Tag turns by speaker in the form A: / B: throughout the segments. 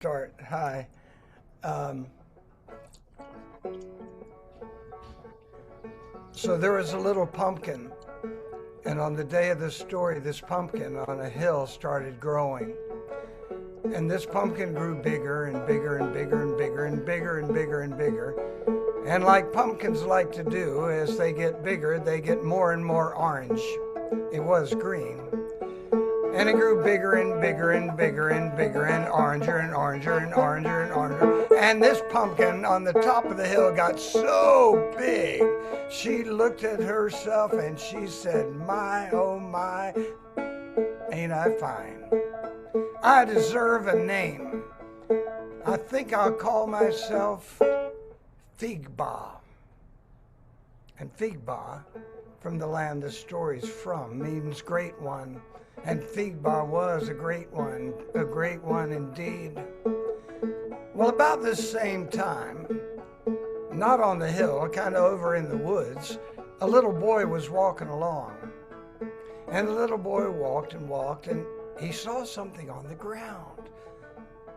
A: start. Hi. So there was a little pumpkin, and on the day of the story, this pumpkin on a hill started growing. And this pumpkin grew bigger and bigger and bigger and bigger and bigger and bigger and bigger. And like pumpkins like to do, as they get bigger, they get more and more orange. It was green. And it grew bigger and bigger and bigger and bigger and oranger and oranger and oranger and oranger. And this pumpkin on the top of the hill got so big, she looked at herself and she said, "My, oh my, ain't I fine? I deserve a name. I think I'll call myself Figba." And Figba, from the land the story's from, means great one. And Figba was a great one indeed. Well, about this same time, not on the hill, kind of over in the woods, a little boy was walking along. And the little boy walked and walked, and he saw something on the ground.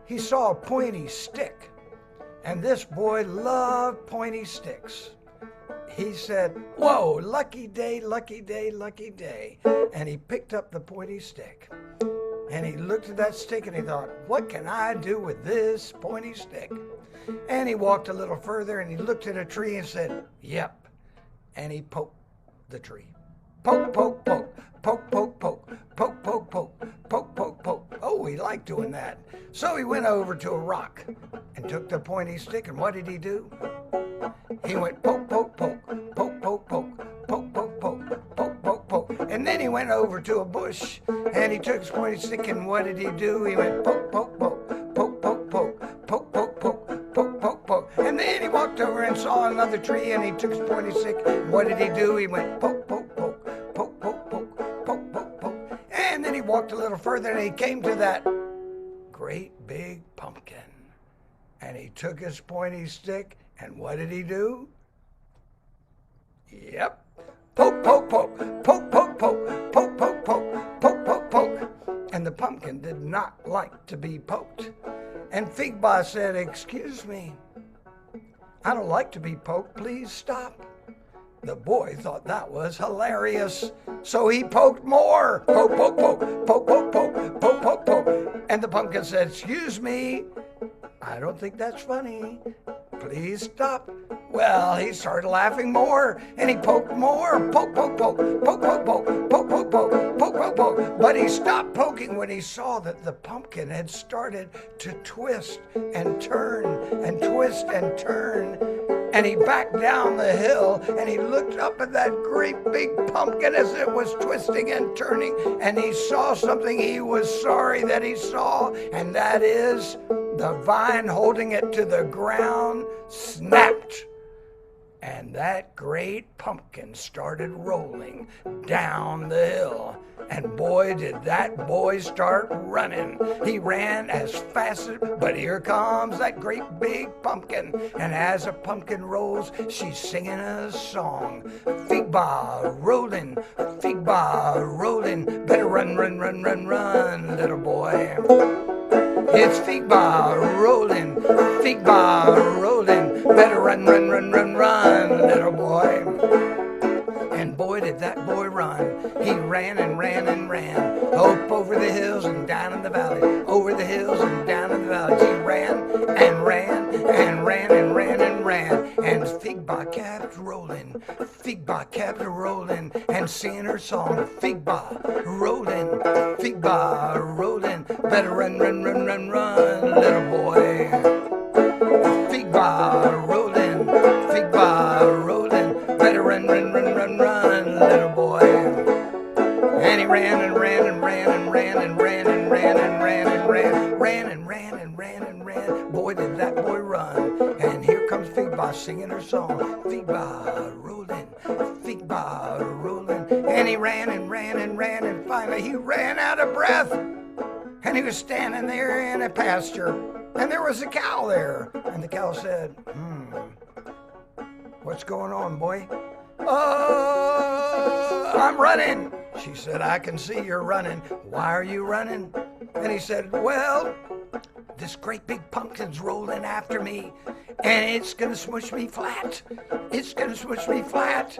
A: He saw a pointy stick, and this boy loved pointy sticks. He said, "Whoa, lucky day, lucky day, lucky day." And he picked up the pointy stick. And he looked at that stick and he thought, "What can I do with this pointy stick?" And he walked a little further and he looked at a tree and said, "Yep." And he poked the tree. Poke, poke, poke, poke, poke, poke, poke, poke, poke, poke, poke, poke. Oh, he liked doing that. So he went over to a rock and took the pointy stick, and what did he do? He went poke, poke, poke, poke, poke, poke, poke, poke, poke, poke, poke, poke. And then he went over to a bush and he took his pointy stick, and what did he do? He went poke, poke, poke, poke, poke, poke, poke, poke, poke, poke, poke, poke. And then he walked over and saw another tree and he took his pointy stick. What did he do? He went poke, poke, poke, poke, poke, poke, poke, poke, poke. And then he walked a little further and he came to that great big pumpkin. And he took his pointy stick, and what did he do? Yep. Poke, poke, poke, poke, poke, poke, poke, poke, poke, poke, poke, poke. And the pumpkin did not like to be poked. And Figba said, "Excuse me, I don't like to be poked. Please stop." The boy thought that was hilarious, so he poked more. Poke, poke, poke, poke, poke, poke, poke, poke, poke. And the pumpkin said, "Excuse me, I don't think that's funny. Please stop." Well, he started laughing more, and he poked more. Poke, poke, poke, poke, poke, poke, poke, poke, poke, poke, poke, poke. But he stopped poking when he saw that the pumpkin had started to twist and turn and twist and turn. And he backed down the hill, and he looked up at that great big pumpkin as it was twisting and turning, and he saw something he was sorry that he saw, and that is the vine holding it to the ground snapped. And that great pumpkin started rolling down the hill. And boy, did that boy start running. He ran as fast as, but here comes that great big pumpkin. And as a pumpkin rolls, she's singing a song. Figba rolling, Figba rolling. Better run, run, run, run, run, little boy. It's Figba rolling, Figba rolling. Better run, run, run, run, run, little boy. And boy, did that boy run. He ran and ran and ran. Up over the hills and down in the valley. Over the hills and down in the valleys. He ran and ran and ran and ran and ran. And Figba kept rolling. Figba kept rolling and singing her song. Figba rolling, Figba rolling. Better run, run, run, run, run, little boy. Figba rolling, Figba rolling. Better run, run, run, run, run, little boy. And he ran and ran and ran and ran and ran and ran and ran and ran, ran and ran and ran and ran. Boy, did that boy run. And here comes Figba singing her song. Figba rolling, Figba rolling. And he ran and ran and ran, and finally he ran out of breath. And he was standing there in a pasture, and there was a cow there. And the cow said, "What's going on, boy?" "I'm running." She said, "I can see you're running. Why are you running?" And he said, "Well, this great big pumpkin's rolling after me, and it's going to smush me flat. It's going to smush me flat.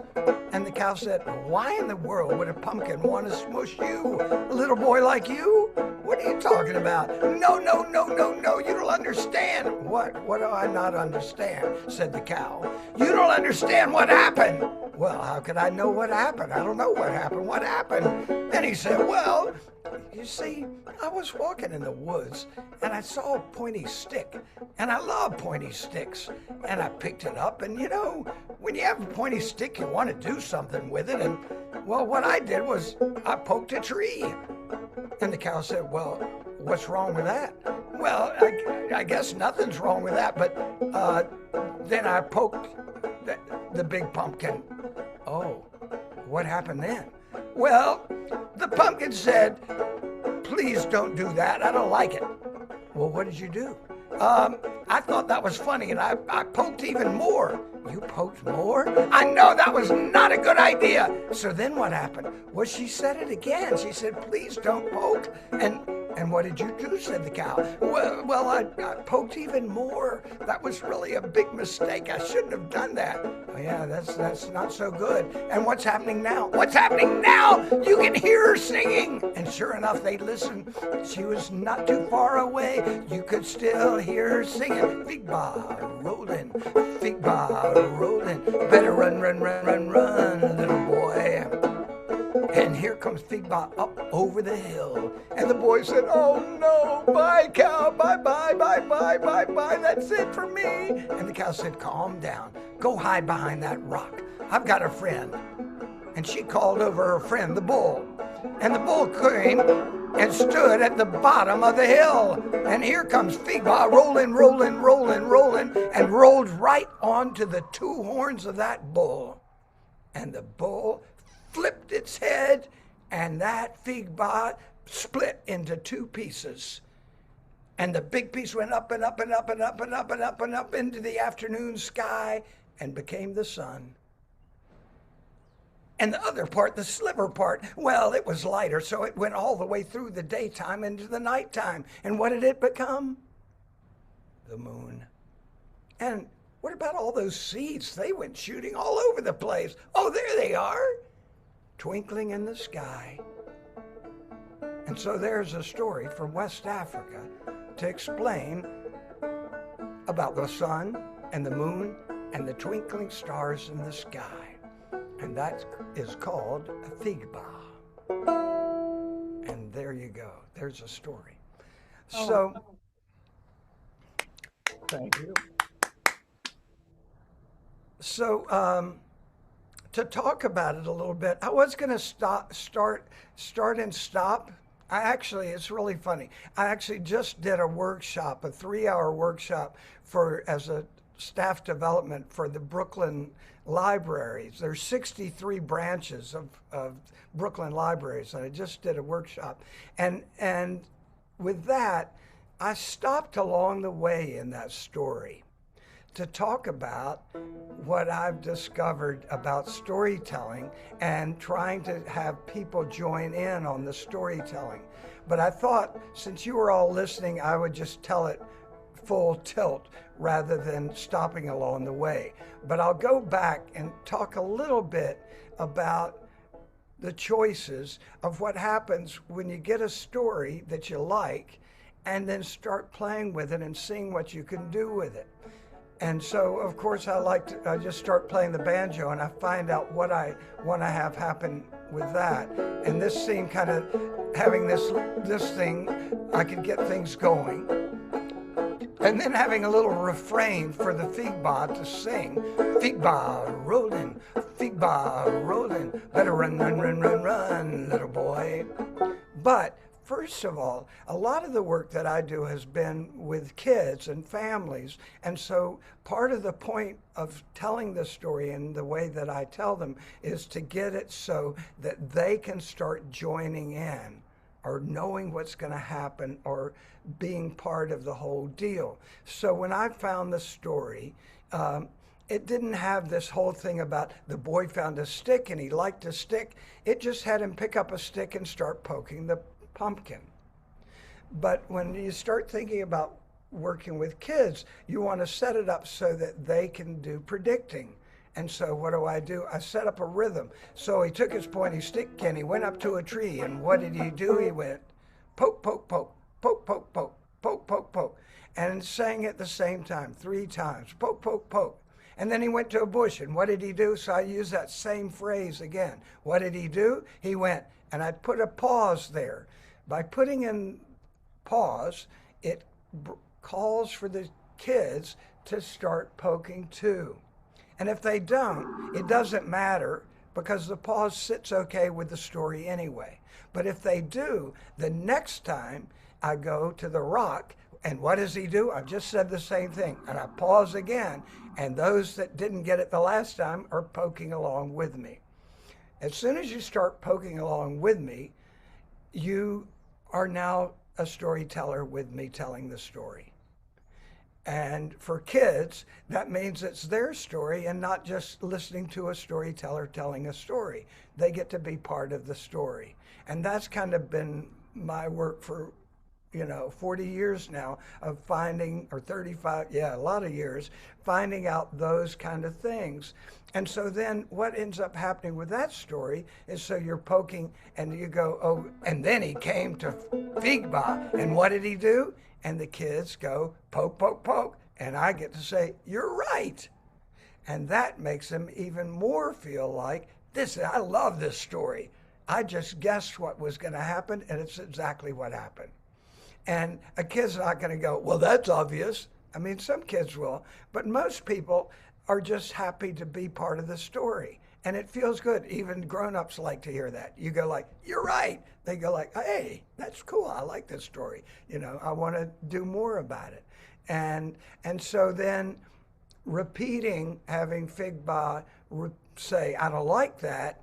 A: And the cow said, why in the world would a pumpkin want to smush you, a little boy like you? What are you talking about? No, no, no, no, no, you don't understand. What do I not understand? Said the cow. You don't understand what happened. Well, how could I know what happened? I don't know what happened. What happened? And he said, well, you see, I was walking in the woods and I saw a pointy stick, and I love pointy sticks, and I picked it up, and you know, when you have a pointy stick, you want to do something with it, and well, what I did was I poked a tree. And the cow said, well, what's wrong with that? Well, I guess nothing's wrong with that, but then I poked the big pumpkin. Oh, what happened then? Well, the pumpkin said, please don't do that. I don't like it. Well, what did you do? I thought that was funny, and I poked even more. You poked more? I know that was not a good idea. So then what happened? Well, she said it again. She said, please don't poke. And what did you do? Said the cow. Well, I poked even more. That was really a big mistake. I shouldn't have done that. Oh, yeah, that's not so good. And what's happening now? What's happening now? You can hear her singing. And sure enough, they listened. She was not too far away. You could still hear her singing. Fig bar rolling, fig bar rolling. Better run, run, run, run, run, little boy. And here comes Fig Bar up over the hill. And the boy said, oh no, bye cow, bye, bye, bye, bye, bye, bye, that's it for me. And the cow said, calm down, go hide behind that rock. I've got a friend. And she called over her friend, the bull. And the bull came and stood at the bottom of the hill. And here comes Fig Bar rolling, rolling, rolling, rolling, and rolled right onto the two horns of that bull. And the bull flipped its head, and that fig bar split into two pieces. And the big piece went up and up and up and up and up and up and up into the afternoon sky and became the sun. And the other part, the sliver part, well, it was lighter, so it went all the way through the daytime into the nighttime. And what did it become? The moon. And what about all those seeds? They went shooting all over the place. Oh, there they are, twinkling in the sky. And so there's a story from West Africa to explain about the sun and the moon and the twinkling stars in the sky. And that is called a fig bar. And there you go. There's a story. So, thank you. So, to talk about it a little bit, I was going to start and stop. It's really funny. I actually just did a workshop, a 3-hour workshop as a staff development for the Brooklyn libraries. There's 63 branches of Brooklyn libraries, and I just did a workshop. And with that, I stopped along the way in that story to talk about what I've discovered about storytelling and trying to have people join in on the storytelling. But I thought, since you were all listening, I would just tell it full tilt rather than stopping along the way. But I'll go back and talk a little bit about the choices of what happens when you get a story that you like and then start playing with it and seeing what you can do with it. And so, of course, I just start playing the banjo and I find out what I want to have happen with that. And this seemed kind of having this thing, I could get things going. And then having a little refrain for the fig bar to sing. Fig bar rolling, fig bar rolling, better run, run, run, run, run, little boy. But first of all, a lot of the work that I do has been with kids and families. And so part of the point of telling the story and the way that I tell them is to get it so that they can start joining in or knowing what's going to happen or being part of the whole deal. So when I found the story, it didn't have this whole thing about the boy found a stick and he liked a stick. It just had him pick up a stick and start poking the pumpkin. But when you start thinking about working with kids, you want to set it up so that they can do predicting. And so what do? I set up a rhythm. So he took his pointy stick and he went up to a tree. And what did he do? He went poke, poke, poke, poke, poke, poke, poke, poke, poke, and sang at the same time 3 times, poke, poke, poke. And then he went to a bush, and what did he do? So I use that same phrase again. What did he do? He went, and I put a pause there. By putting in pause, it calls for the kids to start poking too. And if they don't, it doesn't matter, because the pause sits okay with the story anyway. But if they do, the next time I go to the rock, and what does he do? I've just said the same thing, and I pause again, and those that didn't get it the last time are poking along with me. As soon as you start poking along with me, you are now a storyteller with me telling the story. And for kids, that means it's their story and not just listening to a storyteller telling a story. They get to be part of the story. And that's kind of been my work for 40 years now of finding, or 35, a lot of years, finding out those kind of things. And so then what ends up happening with that story is, so you're poking and you go, oh, and then he came to Figba, and what did he do? And the kids go, poke, poke, poke, and I get to say, you're right. And that makes them even more feel like, I love this story. I just guessed what was going to happen, and it's exactly what happened. And a kid's not going to go, well, that's obvious. I mean, some kids will, but most people are just happy to be part of the story. And it feels good. Even grown-ups like to hear that. You go like, you're right. They go like, hey, that's cool. I like this story. I want to do more about it. And so then repeating, having Figba say, I don't like that,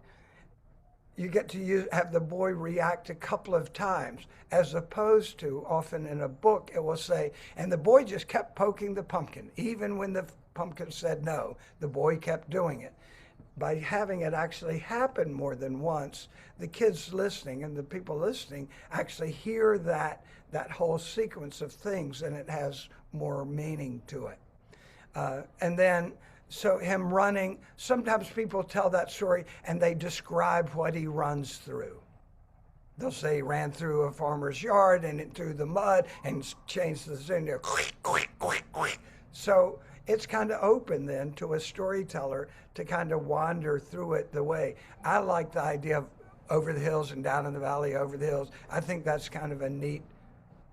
A: you get to have the boy react a couple of times, as opposed to often in a book it will say, and the boy just kept poking the pumpkin. Even when the pumpkin said no, the boy kept doing it. By having it actually happen more than once, the kids listening and the people listening actually hear that whole sequence of things, and it has more meaning to it. And then, so him running, sometimes people tell that story and they describe what he runs through. They'll say he ran through a farmer's yard and through the mud and changed the thing there. So it's kind of open then to a storyteller to kind of wander through it the way. I like the idea of over the hills and down in the valley, over the hills. I think that's kind of a neat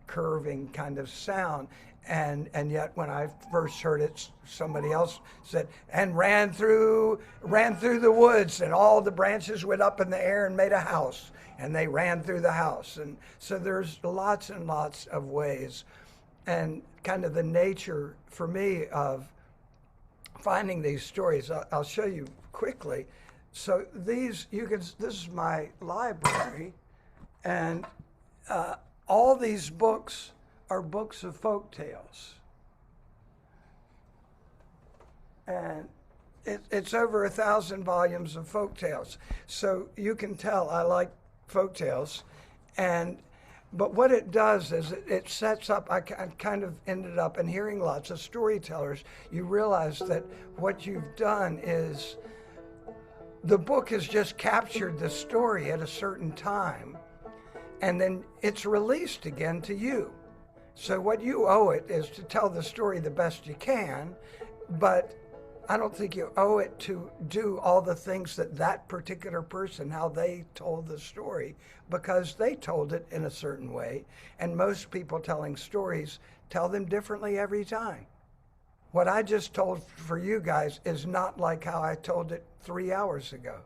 A: curving kind of sound. And yet when I first heard it, somebody else said, and ran through the woods, and all the branches went up in the air and made a house, and they ran through the house. And so there's lots and lots of ways, and kind of the nature for me of finding these stories. I'll show you quickly. So this is my library, and all these books are books of folk tales. And it's over 1,000 volumes of folk tales. So you can tell I like folk tales. But what it does is it sets up, I kind of ended up in hearing lots of storytellers. You realize that what you've done is the book has just captured the story at a certain time, and then it's released again to you. So what you owe it is to tell the story the best you can, but I don't think you owe it to do all the things that particular person, how they told the story, because they told it in a certain way. And most people telling stories tell them differently every time. What I just told for you guys is not like how I told it 3 hours ago.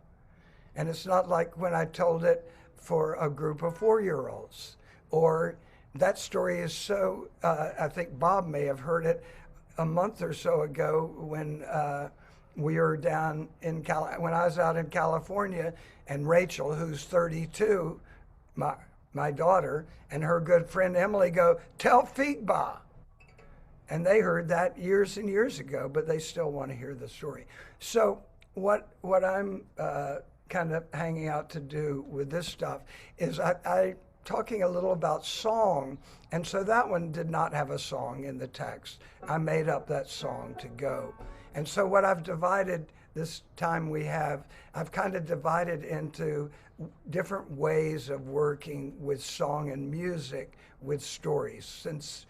A: And it's not like when I told it for a group of 4-year-olds. Or that story is so, I think Bob may have heard it a month or so ago when we were down in when I was out in California, and Rachel, who's 32, my daughter, and her good friend Emily go, tell Figba. And they heard that years and years ago, but they still want to hear the story. So what I'm kind of hanging out to do with this stuff is I talking a little about song, and so that one did not have a song in the text. I made up that song to go. And so what I've divided this time I've kind of divided into different ways of working with song and music with stories, since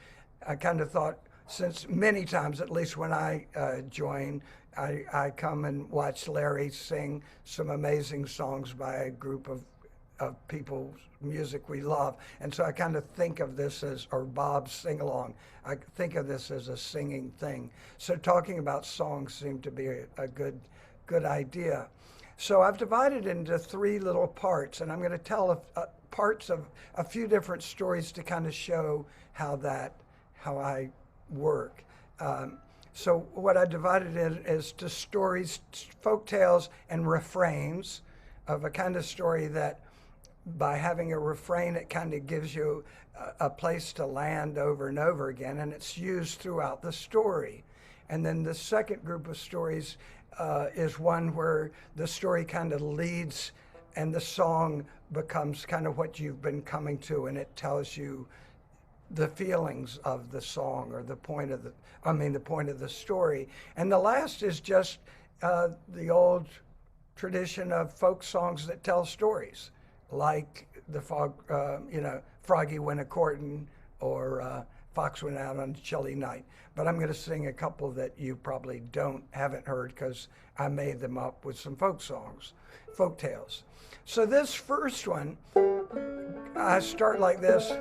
A: I kind of thought, since many times, at least when I join, I come and watch Larry sing some amazing songs by a group of people's music we love. And so I kind of think of this as, or Bob's sing along, I think of this as a singing thing. So talking about songs seemed to be a good idea. So I've divided into 3 little parts, and I'm going to tell parts of a few different stories to kind of show how I work. So what I divided in is to stories, folk tales, and refrains of a kind of story that, by having a refrain, it kind of gives you a place to land over and over again, and it's used throughout the story. And then the second group of stories is one where the story kind of leads and the song becomes kind of what you've been coming to, and it tells you the feelings of the song, or the point of the story. And the last is just the old tradition of folk songs that tell stories, like the Froggy went a-courtin', or Fox went out on a chilly night. But I'm going to sing a couple that you probably haven't heard, because I made them up with some folk tales. So this first one, I start like this.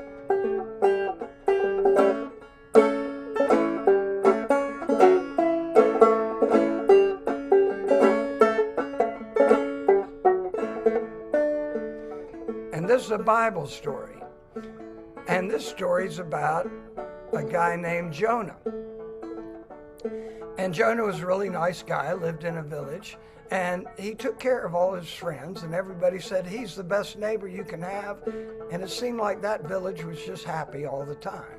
A: And this is a Bible story. And this story's about a guy named Jonah. And Jonah was a really nice guy, lived in a village, and he took care of all his friends, and everybody said he's the best neighbor you can have, and it seemed like that village was just happy all the time.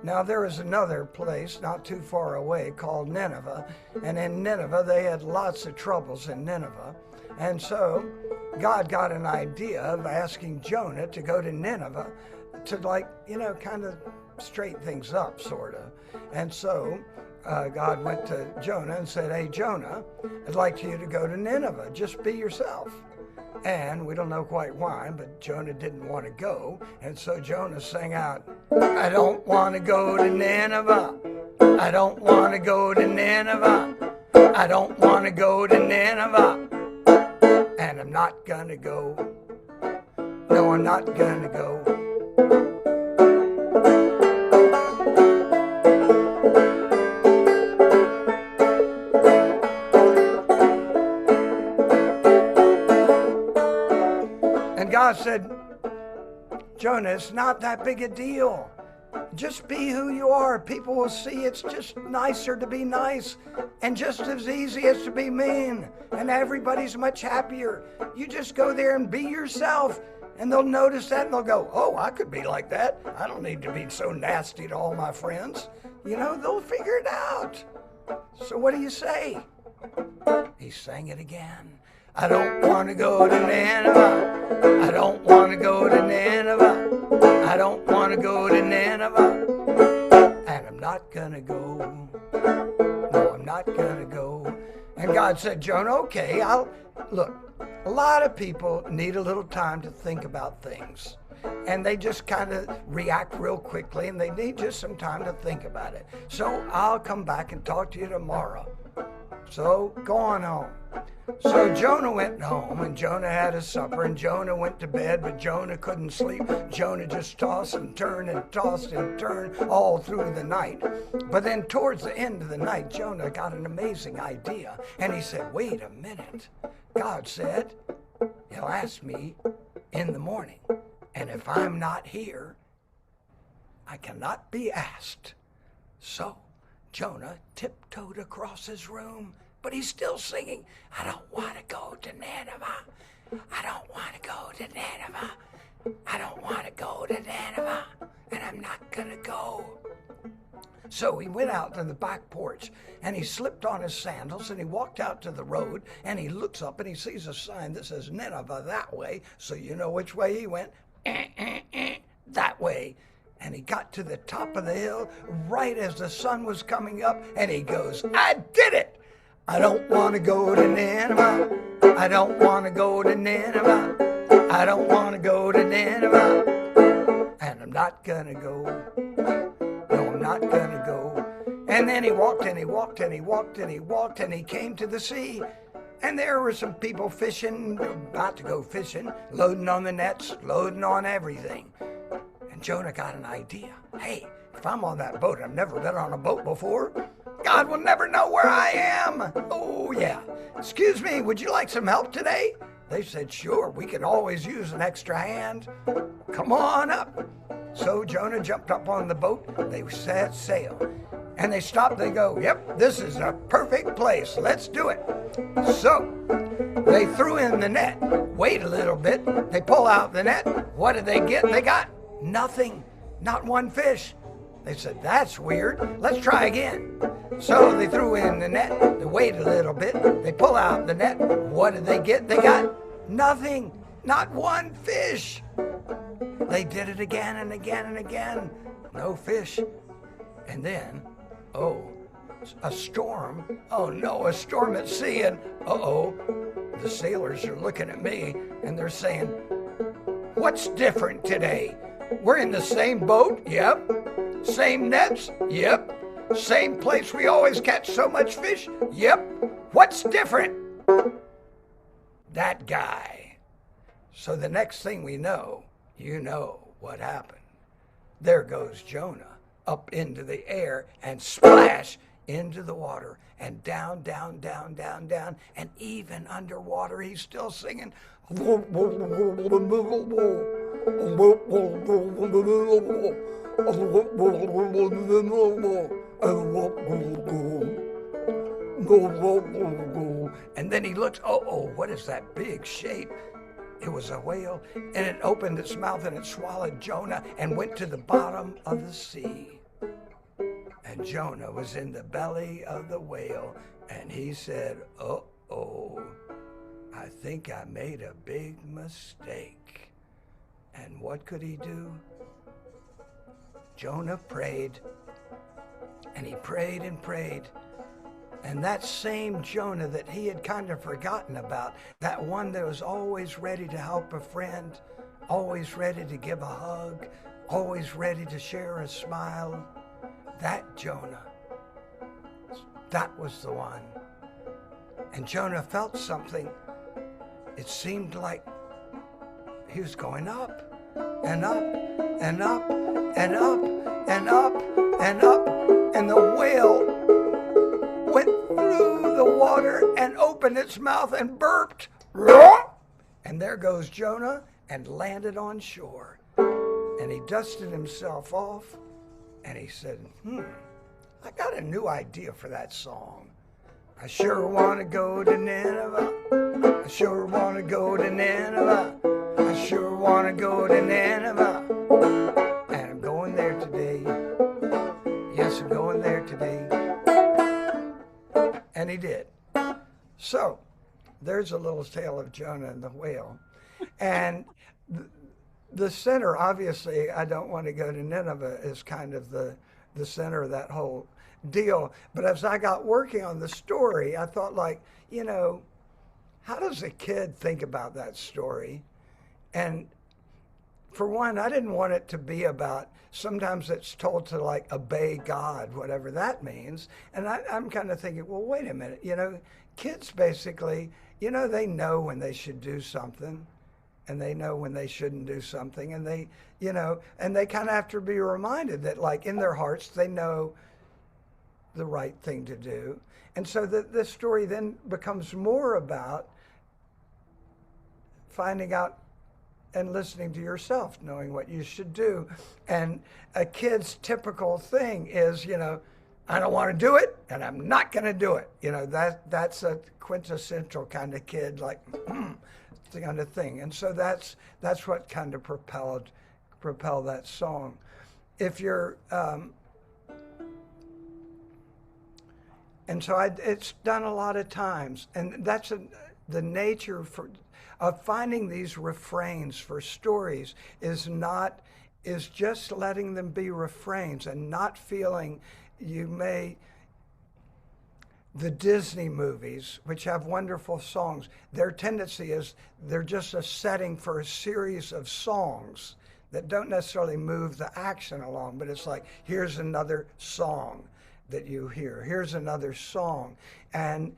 A: Now there was another place not too far away called Nineveh, and in Nineveh they had lots of troubles in Nineveh, and so God got an idea of asking Jonah to go to Nineveh to kind of straighten things up, sort of. And so God went to Jonah and said, "Hey, Jonah, I'd like you to go to Nineveh. Just be yourself." And we don't know quite why, but Jonah didn't want to go. And so Jonah sang out, "I don't want to go to Nineveh. I don't want to go to Nineveh. I don't want to go to Nineveh. And I'm not going to go. No, I'm not going to go." God said, "Jonah, it's not that big a deal. Just be who you are. People will see it's just nicer to be nice, and just as easy as to be mean, and everybody's much happier. You just go there and be yourself, and they'll notice that, and they'll go, oh, I could be like that. I don't need to be so nasty to all my friends. They'll figure it out. So what do you say?" He sang it again. "I don't want to go to Nineveh. I don't want to go to Nineveh. I don't want to go to Nineveh. And I'm not going to go. No, I'm not going to go." And God said, "Jonah, okay, look, a lot of people need a little time to think about things. And they just kind of react real quickly, and they need just some time to think about it. So I'll come back and talk to you tomorrow. So go on home." So Jonah went home, and Jonah had his supper, and Jonah went to bed, but Jonah couldn't sleep. Jonah just tossed and turned and tossed and turned all through the night. But then towards the end of the night, Jonah got an amazing idea, and he said, "Wait a minute. God said he'll ask me in the morning, and if I'm not here, I cannot be asked." So Jonah tiptoed across his room, but he's still singing, "I don't want to go to Nineveh. I don't want to go to Nineveh. I don't want to go to Nineveh. And I'm not going to go." So he went out to the back porch, and he slipped on his sandals, and he walked out to the road, and he looks up, and he sees a sign that says Nineveh that way. So you know which way he went. that way. And he got to the top of the hill right as the sun was coming up, and he goes, I did it! I don't want to go to Nineveh. I don't want to go to Nineveh. I don't want to go to Nineveh. And I'm not going to go. No, I'm not going to go. And then he walked and he walked and he walked and he walked and he came to the sea. And there were some people fishing, about to go fishing, loading on the nets, loading on everything. And Jonah got an idea. Hey, if I'm on that boat, I've never been on a boat before, God will never know where I am. Oh, yeah. Excuse me, would you like some help today? They said, sure, we could always use an extra hand. Come on up. So Jonah jumped up on the boat. They set sail. And they stopped. They go, yep, this is a perfect place. Let's do it. So they threw in the net. Wait a little bit. They pull out the net. What did they get? They got nothing. Not one fish. They said, that's weird. Let's try again. So they threw in the net. They wait a little bit. They pull out the net. What did they get? They got nothing. Not one fish. They did it again and again and again. No fish. And then, a storm. Oh no, a storm at sea. And the sailors are looking at me and they're saying, what's different today? We're in the same boat? Yep. Same nets? Yep. Same place we always catch so much fish? Yep. What's different? That guy. So the next thing we know, you know what happened. There goes Jonah up into the air and splash into the water and down, down, down, down, down. And even underwater, he's still singing. And then he looked, what is that big shape? It was a whale, and it opened its mouth and it swallowed Jonah and went to the bottom of the sea. And Jonah was in the belly of the whale, and he said, I think I made a big mistake. And what could he do? Jonah prayed, and he prayed and prayed. And that same Jonah that he had kind of forgotten about, that one that was always ready to help a friend, always ready to give a hug, always ready to share a smile, that Jonah, that was the one. And Jonah felt something. It seemed like he was going up and up and up and up and up and up, and the whale went through the water and opened its mouth and burped. And there goes Jonah and landed on shore. And he dusted himself off and he said, I got a new idea for that song. I sure want to go to Nineveh. I sure want to go to Nineveh. I sure want to go to Nineveh. And I'm going there today. Yes, I'm going there today. And he did. So there's a little tale of Jonah and the whale. And the center, obviously, I don't want to go to Nineveh, is kind of the center of that whole deal. But as I got working on the story, I thought, how does a kid think about that story? And for one, I didn't want it to be about, sometimes it's told to obey God, whatever that means. And I'm kind of thinking, well, wait a minute, kids basically, they know when they should do something and they know when they shouldn't do something. And they, and they kind of have to be reminded that in their hearts, they know the right thing to do. And so this story then becomes more about finding out and listening to yourself, knowing what you should do. And a kid's typical thing is, I don't want to do it, and I'm not going to do it. That's a quintessential kind of kid, kind of thing. And so that's what kind of propelled that song. If you're, and so it's done a lot of times, and that's the nature of finding these refrains for stories is just letting them be refrains and not feeling the Disney movies, which have wonderful songs, their tendency is they're just a setting for a series of songs that don't necessarily move the action along, but it's like, here's another song that you hear, here's another song. And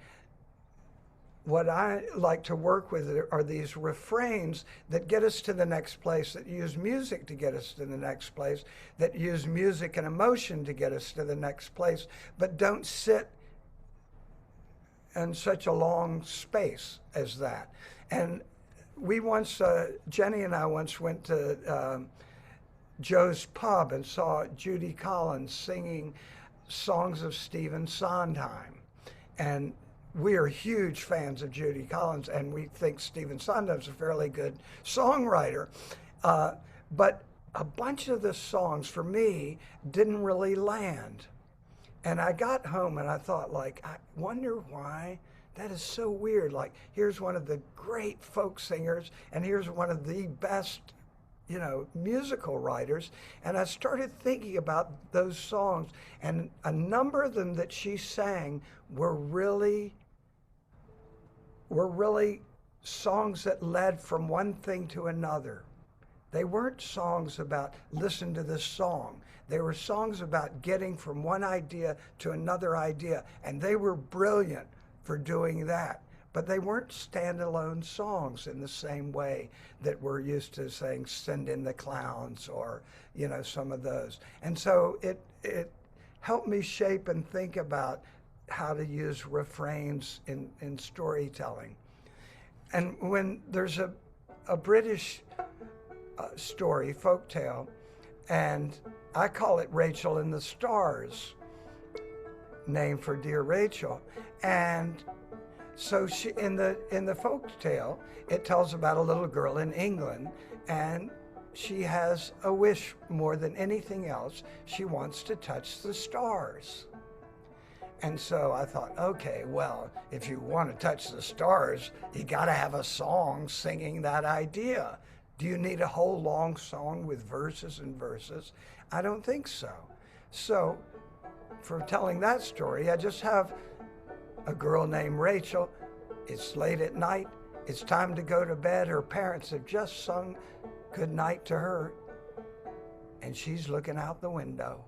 A: what I like to work with are these refrains that get us to the next place, that use music to get us to the next place, that use music and emotion to get us to the next place, but don't sit in such a long space as that. And we once, Jenny and I once went to Joe's Pub and saw Judy Collins singing songs of Stephen Sondheim. And we are huge fans of Judy Collins, and we think Stephen Sondheim's a fairly good songwriter. But a bunch of the songs, for me, didn't really land. And I got home and I thought, like, I wonder why. That is so weird. Like, here's one of the great folk singers, and here's one of the best, musical writers. And I started thinking about those songs, and a number of them that she sang were really songs that led from one thing to another. They weren't songs about listen to this song. They were songs about getting from one idea to another idea, and they were brilliant for doing that. But they weren't standalone songs in the same way that we're used to saying Send in the Clowns or, some of those. And so it helped me shape and think about how to use refrains in storytelling. And when there's a British story, folktale, and I call it Rachel in the Stars, name for dear Rachel. And so she, in the folk tale, it tells about a little girl in England, and she has a wish more than anything else. She wants to touch the stars. And so I thought, okay, well, if you want to touch the stars, you got to have a song singing that idea. Do you need a whole long song with verses and verses? I don't think so. So for telling that story, I just have a girl named Rachel. It's late at night. It's time to go to bed. Her parents have just sung good night to her. And she's looking out the window,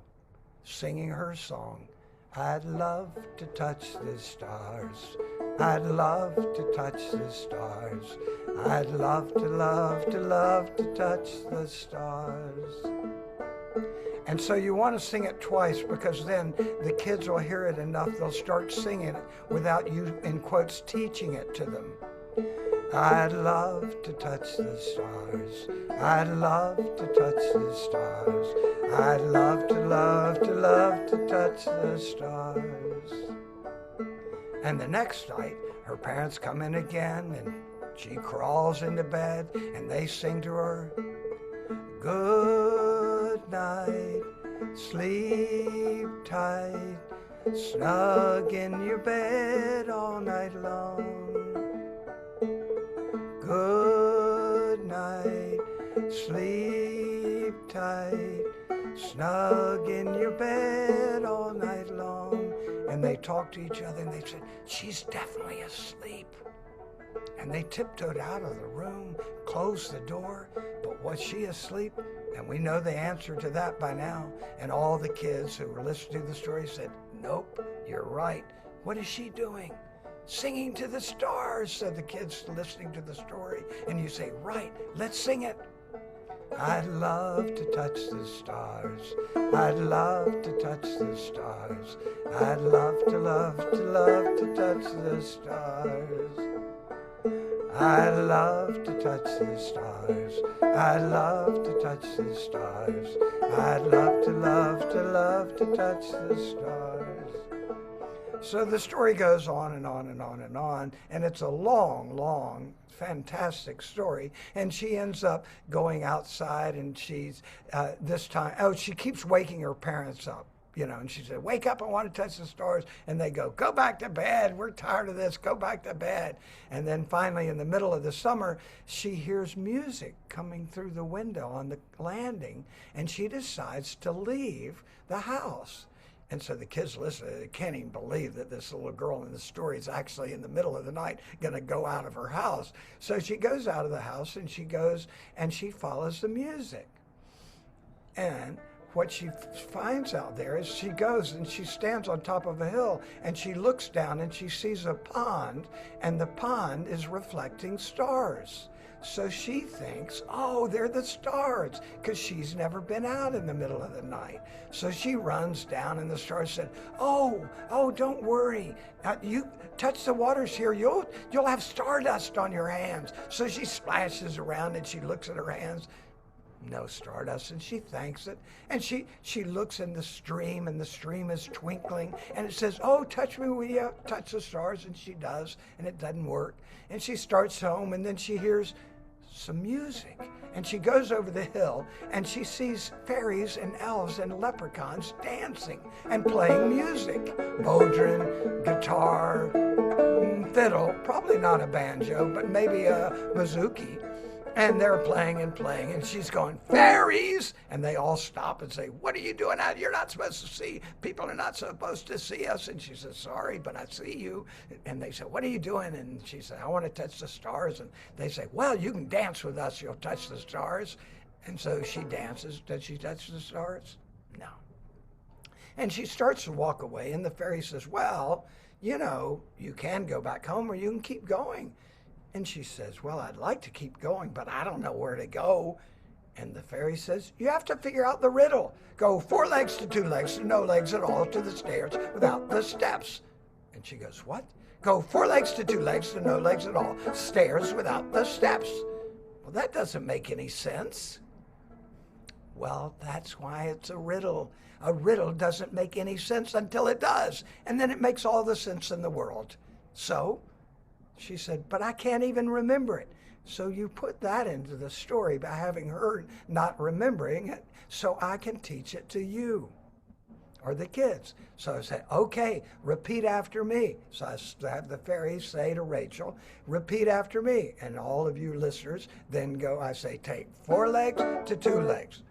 A: singing her song. I'd love to touch the stars. I'd love to touch the stars. I'd love to touch the stars. And so you want to sing it twice, because then the kids will hear it enough, they'll start singing it without you, in quotes, teaching it to them. I'd love to touch the stars. I'd love to touch the stars. I'd love to touch the stars. And the next night, her parents come in again, and she crawls into bed, and they sing to her, good night, sleep tight, snug in your bed all night long. Good night, sleep tight, snug in your bed all night long. And they talked to each other, and they said, she's definitely asleep. And they tiptoed out of the room, closed the door, but was she asleep? And we know the answer to that by now. And all the kids who were listening to the story said, nope, you're right. What is she doing? Singing to the stars, said the kids listening to the story. And you say, right, let's sing it. I'd love to touch the stars. I'd love to touch the stars. I'd love to touch the stars. I'd love to touch the stars. I'd love to touch the stars. I'd love to touch the stars. So the story goes on and on and on and on, and it's a long, long, fantastic story. And she ends up going outside, and she's this time, she keeps waking her parents up. and she said, wake up, I want to touch the stars. And they go back to bed. We're tired of this. Go back to bed. And then finally, in the middle of the summer, she hears music coming through the window on the landing, and she decides to leave the house. And so the kids listen, they can't even believe that this little girl in the story is actually in the middle of the night going to go out of her house. So she goes out of the house, and she goes and she follows the music. And what she finds out there is she goes and she stands on top of a hill, and she looks down and she sees a pond, and the pond is reflecting stars. So she thinks, oh, they're the stars, because she's never been out in the middle of the night. So she runs down, and the stars said, oh, don't worry. You touch the waters here, you'll have stardust on your hands. So she splashes around, and she looks at her hands. No stardust, and she thanks it. And she looks in the stream, and the stream is twinkling, and it says, oh, touch me, will you touch the stars? And she does, and it doesn't work. And she starts home, and then she hears some music, and she goes over the hill, and she sees fairies and elves and leprechauns dancing and playing music. Bodhran, guitar, fiddle, probably not a banjo, but maybe a bouzouki. And they're playing, and she's going, fairies! And they all stop and say, what are you doing out? You're not supposed to see. People are not supposed to see us. And she says, sorry, but I see you. And they say, what are you doing? And she said, I want to touch the stars. And they say, well, you can dance with us. You'll touch the stars. And so she dances. Does she touch the stars? No. And she starts to walk away, and the fairy says, well, you can go back home or you can keep going. And she says, well, I'd like to keep going, but I don't know where to go. And the fairy says, you have to figure out the riddle. Go 4 legs to 2 legs to no legs at all to the stairs without the steps. And she goes, what? Go 4 legs to 2 legs to no legs at all, stairs without the steps. Well, that doesn't make any sense. Well, that's why it's a riddle. A riddle doesn't make any sense until it does. And then it makes all the sense in the world. So she said, but I can't even remember it. So you put that into the story by having her not remembering it, so I can teach it to you or the kids. So I said, okay, repeat after me. So I have the fairy say to Rachel, repeat after me. And all of you listeners then go, I say, take 4 legs to 2 legs,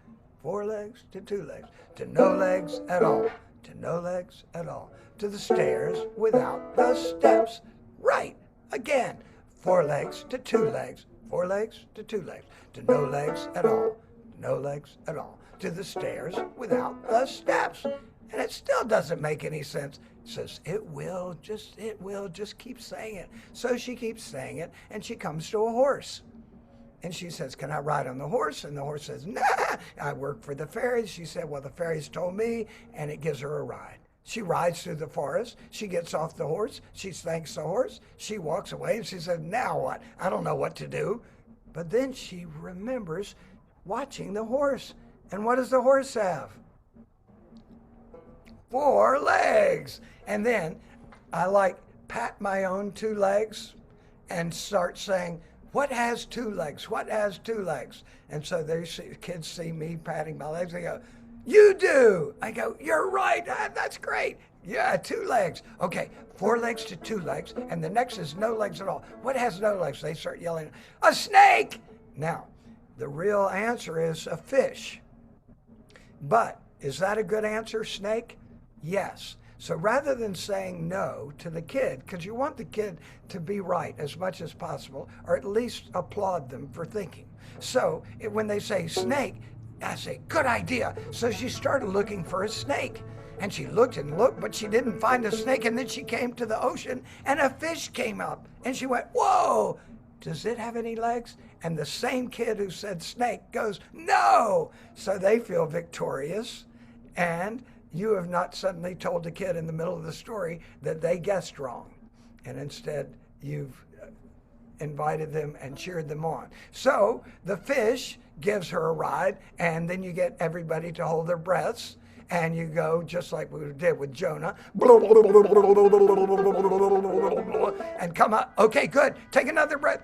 A: 4 legs to 2 legs, to no legs at all, to no legs at all, to the stairs without the steps. Right. Again, 4 legs to 2 legs, 4 legs to 2 legs, to no legs at all, no legs at all, to the stairs without the steps. And it still doesn't make any sense. It says, it will, just keep saying it. So she keeps saying it, and she comes to a horse. And she says, can I ride on the horse? And the horse says, nah, I work for the fairies. She said, well, the fairies told me, and it gives her a ride. She rides through the forest. She gets off the horse. She thanks the horse. She walks away, and she says, now what? I don't know what to do. But then she remembers watching the horse. And what does the horse have? 4 legs. And then I pat my own 2 legs and start saying, what has 2 legs? What has 2 legs? And so kids see me patting my legs. They go, you do. I go, you're right. That's great. Yeah, 2 legs. Okay, 4 legs to 2 legs. And the next is no legs at all. What has no legs? They start yelling, a snake. Now, the real answer is a fish. But is that a good answer, snake? Yes. So rather than saying no to the kid, because you want the kid to be right as much as possible, or at least applaud them for thinking. So when they say snake, I say, good idea. So she started looking for a snake. And she looked and looked, but she didn't find a snake. And then she came to the ocean, and a fish came up. And she went, whoa, does it have any legs? And the same kid who said snake goes, no. So they feel victorious. And you have not suddenly told the kid in the middle of the story that they guessed wrong. And instead, you've invited them and cheered them on. So the fish gives her a ride, and then you get everybody to hold their breaths, and you go just like we did with Jonah, and come up. Okay, good. Take another breath.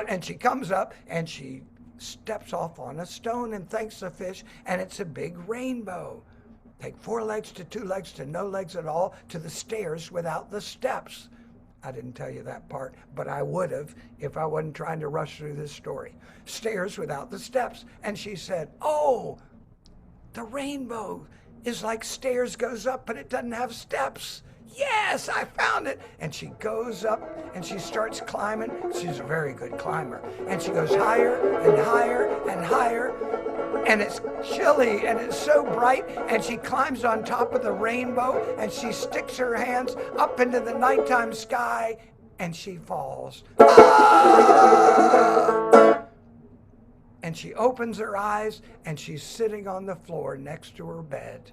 A: And she comes up, and she steps off on a stone and thanks the fish, and it's a big rainbow. Take 4 legs to 2 legs to no legs at all to the stairs without the steps. I didn't tell you that part, but I would have if I wasn't trying to rush through this story. Stairs without the steps. And she said, oh, the rainbow is like stairs goes up, but it doesn't have steps. Yes, I found it. And she goes up and she starts climbing. She's a very good climber. And she goes higher and higher and higher. And it's chilly and it's so bright. And she climbs on top of the rainbow and she sticks her hands up into the nighttime sky and she falls. Ah! And she opens her eyes and she's sitting on the floor next to her bed.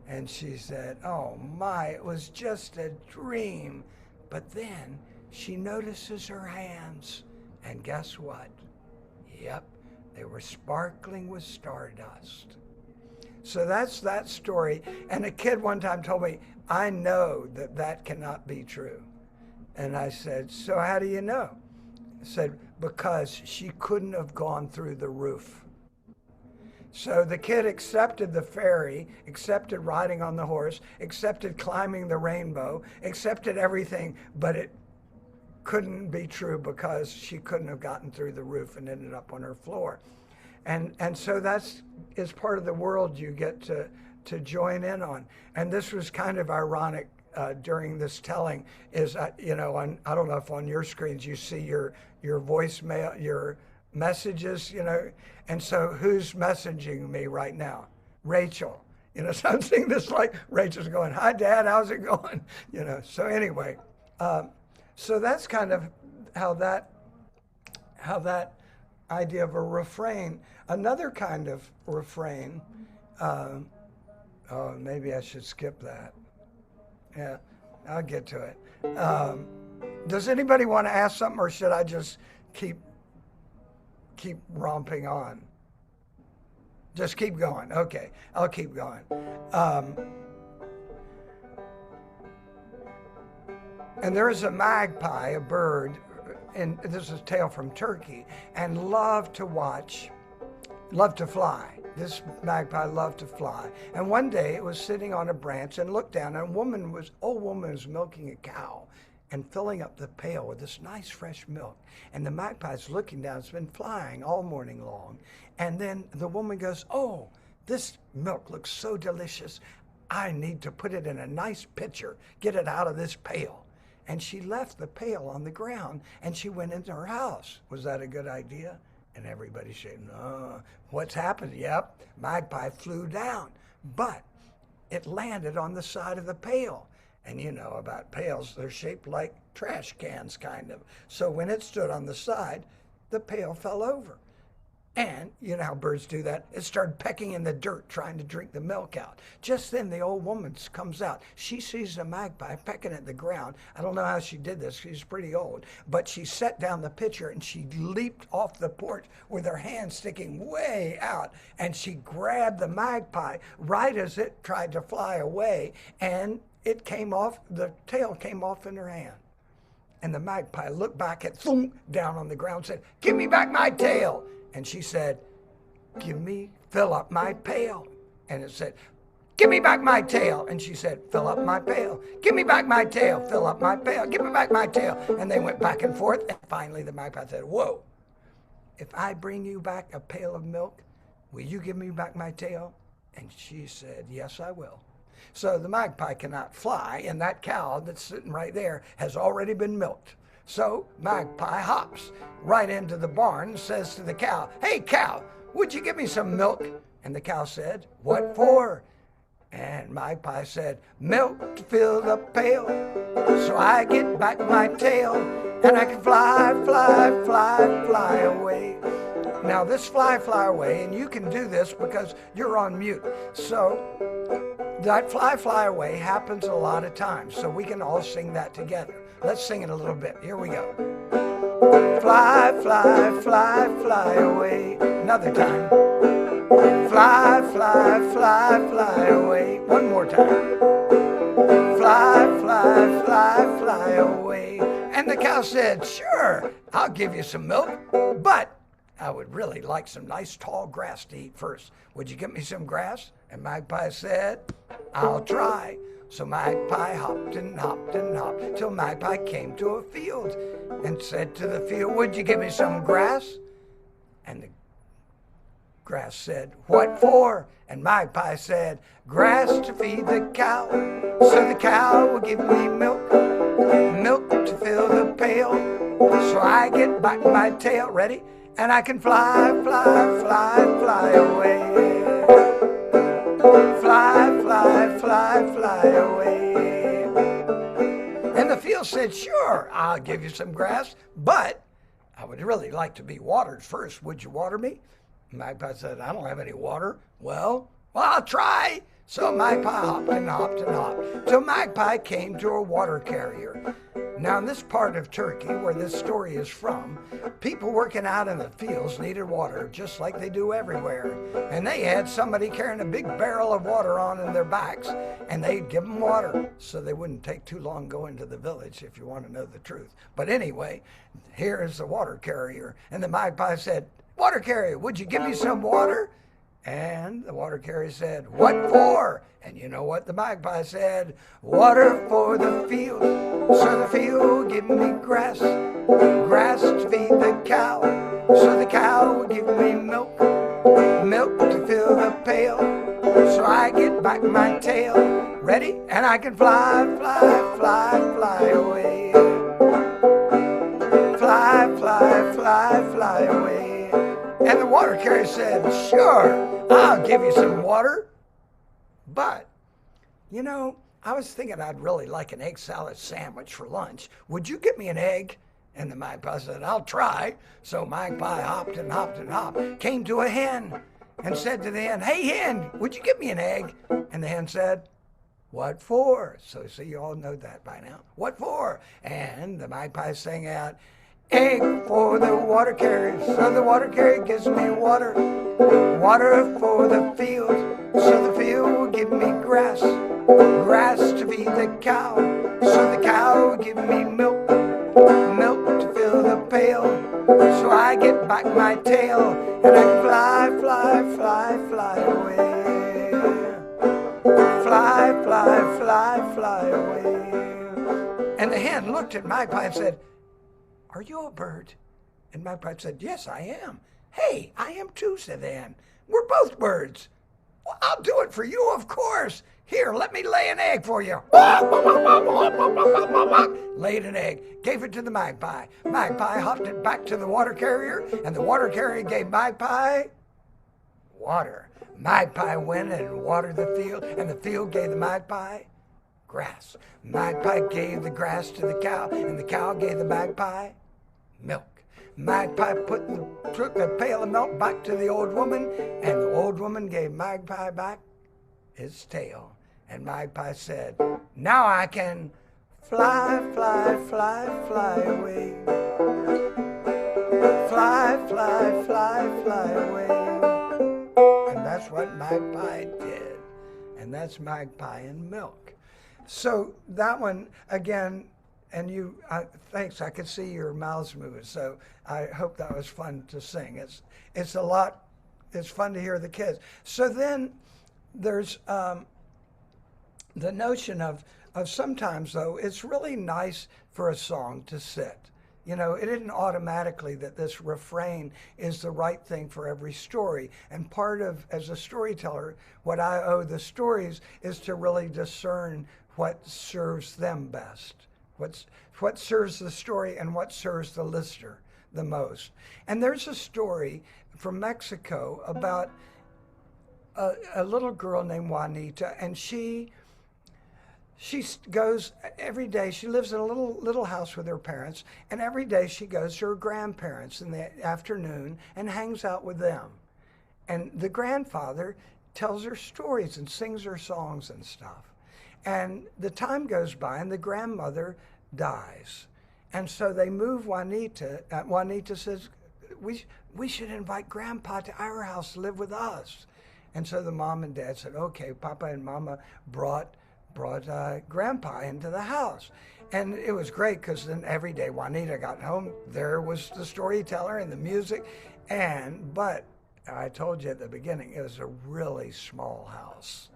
A: And she said, oh my, it was just a dream. But then she notices her hands. And guess what? Yep, they were sparkling with stardust. So that's that story. And a kid one time told me, I know that that cannot be true. And I said, so how do you know? I said, because she couldn't have gone through the roof. So the kid accepted the fairy, accepted riding on the horse, accepted climbing the rainbow, accepted everything, but it couldn't be true because she couldn't have gotten through the roof and ended up on her floor. And so that's is part of the world you get to join in on. And this was kind of ironic during this telling is, you know, I don't know if on your screens you see your voicemail, your messages, you know, and so who's messaging me right now? Rachel. You know, so I'm seeing this like Rachel's going, hi Dad, how's it going? You know, so anyway, so that's kind of how that idea of a refrain. Another kind of refrain, oh, maybe I should skip that. Yeah, I'll get to it. Does anybody want to ask something, or should I just keep romping on? Just keep going. Okay, I'll keep going. And there is a magpie, a bird, and this is a tale from Turkey, and loved to fly. This magpie loved to fly. And one day it was sitting on a branch and looked down, and old woman was milking a cow and filling up the pail with this nice fresh milk. And the magpie's looking down. It's been flying all morning long. And then the woman goes, oh, this milk looks so delicious. I need to put it in a nice pitcher, get it out of this pail. And she left the pail on the ground and she went into her house. Was that a good idea? And everybody said, no. What's happened? Yep, magpie flew down. But it landed on the side of the pail. And you know about pails, they're shaped like trash cans, kind of. So when it stood on the side, the pail fell over. And you know how birds do that? It started pecking in the dirt, trying to drink the milk out. Just then the old woman comes out. She sees the magpie pecking at the ground. I don't know how she did this. She's pretty old. But she set down the pitcher and she leaped off the porch with her hand sticking way out. And she grabbed the magpie right as it tried to fly away. And it came off, the tail came off in her hand. And the magpie looked back at thump down on the ground and said, give me back my tail. And she said, fill up my pail. And it said, give me back my tail. And she said, fill up my pail. Give me back my tail. Fill up my pail. Give me back my tail. And they went back and forth. And finally the magpie said, whoa, if I bring you back a pail of milk, will you give me back my tail? And she said, yes, I will. So the magpie cannot fly, and that cow that's sitting right there has already been milked. So magpie hops right into the barn and says to the cow, hey cow, would you give me some milk? And the cow said, what for? And magpie said, milk to fill the pail, so I get back my tail, and I can fly, fly, fly, fly away. Now this fly away, and you can do this because you're on mute. So that fly away happens a lot of times, so we can all sing that together. Let's sing it a little bit. Here we go. Fly, fly, fly, fly away. Another time. Fly, fly, fly, fly away. One more time. Fly, fly, fly, fly away. And the cow said, sure, I'll give you some milk, but I would really like some nice tall grass to eat first. Would you get me some grass? And Magpie said, I'll try. So Magpie hopped and hopped and hopped till Magpie came to a field and said to the field, would you give me some grass? And the grass said, what for? And Magpie said, grass to feed the cow. So the cow will give me milk, milk to fill the pail. So I get back my tail, ready? And I can fly, fly, fly, fly away. Fly, fly, fly, fly away. And the field said, sure, I'll give you some grass, but I would really like to be watered first. Would you water me? Magpie said, I don't have any water. Well, I'll try. So Magpie hopped and hopped and hopped till Magpie came to a water carrier. Now, in this part of Turkey, where this story is from, people working out in the fields needed water, just like they do everywhere. And they had somebody carrying a big barrel of water on in their backs, and they'd give them water so they wouldn't take too long going to the village, if you want to know the truth. But anyway, here is the water carrier. And the Magpie said, water carrier, would you give me some water? And the water carrier said, what for? And you know what the Magpie said? Water for the field. So the field give me grass, grass to feed the cow. So the cow will give me milk, milk to fill the pail. So I get back my tail, ready? And I can fly, fly, fly, fly away. Fly, fly, fly, fly away. And the water carrier said, sure, I'll give you some water. But, you know, I was thinking I'd really like an egg salad sandwich for lunch. Would you get me an egg? And the Magpie said, I'll try. So Magpie hopped and hopped and hopped, came to a hen and said to the hen, hey hen, would you get me an egg? And the hen said, what for? So you all know that by now. What for? And the Magpie sang out, egg for the water carrier. So the water carrier gives me water, water for the field. So the field will give me grass, grass to feed the cow. So the cow will give me milk, milk to fill the pail. So I get back my tail and I can fly, fly, fly, fly away. Fly, fly, fly, fly away. And the hen looked at Magpie and said, are you a bird? And Magpie said, yes, I am. Hey, I am too, said the hen. We're both birds. Well, I'll do it for you, of course. Here, let me lay an egg for you. Laid an egg, gave it to the Magpie. Magpie hopped it back to the water carrier, and the water carrier gave Magpie water. Magpie went and watered the field, and the field gave the Magpie grass. Magpie gave the grass to the cow, and the cow gave the Magpie milk. Magpie took the pail of milk back to the old woman, and the old woman gave Magpie back his tail. And Magpie said, now I can fly, fly, fly, fly away. Fly, fly, fly, fly away. And that's what Magpie did. And that's Magpie and milk. So that one, again, and you, thanks, I could see your mouths moving, so I hope that was fun to sing. It's a lot, it's fun to hear the kids. So then there's the notion of sometimes, though, it's really nice for a song to sit. You know, it isn't automatically that this refrain is the right thing for every story. And part of, as a storyteller, what I owe the stories is to really discern what serves them best. What serves the story and what serves the listener the most. And there's a story from Mexico about a little girl named Juanita, and she goes every day. She lives in a little house with her parents, and every day she goes to her grandparents in the afternoon and hangs out with them. And the grandfather tells her stories and sings her songs and stuff. And the time goes by, and the grandmother dies. And so they move Juanita. Juanita says, we should invite Grandpa to our house to live with us. And so the mom and dad said, okay. Papa and Mama brought Grandpa into the house. And it was great because then every day Juanita got home, there was the storyteller and the music. But I told you at the beginning, it was a really small house.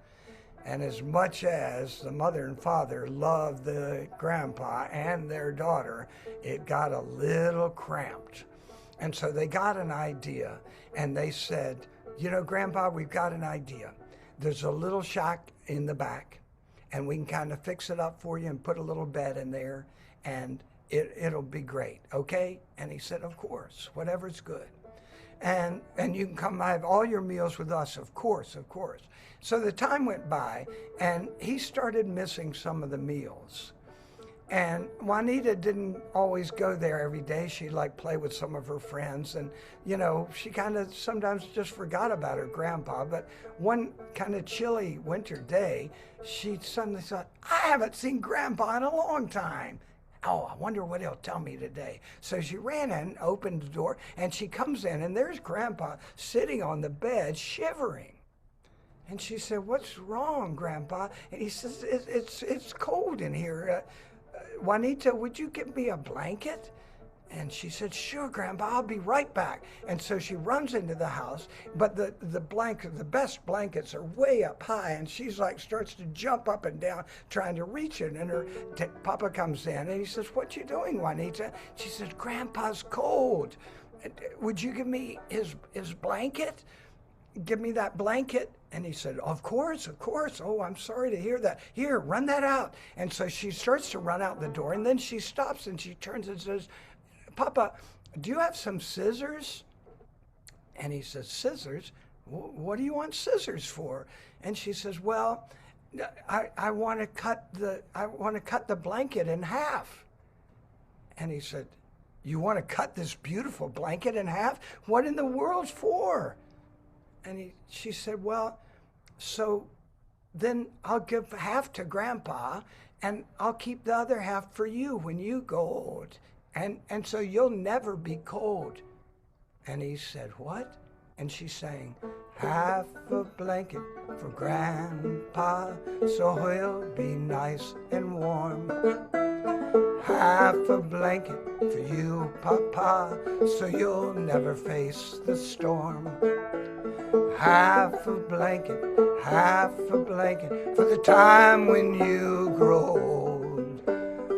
A: And as much as the mother and father loved the grandpa and their daughter, it got a little cramped. And so they got an idea, and they said, you know, Grandpa, we've got an idea. There's a little shack in the back, and we can kind of fix it up for you and put a little bed in there, and it'll be great, okay? And he said, of course, whatever's good. And you can come have all your meals with us, of course, of course. So the time went by, and he started missing some of the meals. And Juanita didn't always go there every day. She'd like play with some of her friends, and you know, she kind of sometimes just forgot about her grandpa. But one kind of chilly winter day, she suddenly thought, I haven't seen Grandpa in a long time. Oh, I wonder what he'll tell me today. So she ran in, opened the door, and she comes in, and there's Grandpa sitting on the bed, shivering. And she said, what's wrong, Grandpa? And he says, it's cold in here. Juanita, would you give me a blanket? And she said, sure, Grandpa, I'll be right back. And so she runs into the house, but the best blankets are way up high, and she's like starts to jump up and down trying to reach it. And Papa comes in, and he says, what you doing, Juanita? She says, Grandpa's cold. Would you give me his blanket? Give me that blanket. And he said, of course, of course. Oh, I'm sorry to hear that. Here, run that out. And so she starts to run out the door, and then she stops and she turns and says, Papa, do you have some scissors? And he says, scissors? What do you want scissors for? And she says, well, I want to cut the blanket in half. And he said, you want to cut this beautiful blanket in half? What in the world for? And she said, well, so then I'll give half to Grandpa, and I'll keep the other half for you when you go old. And so you'll never be cold. And he said, what? And she's saying, half a blanket for Grandpa, so he'll be nice and warm. Half a blanket for you, Papa, so you'll never face the storm. Half a blanket for the time when you grow old.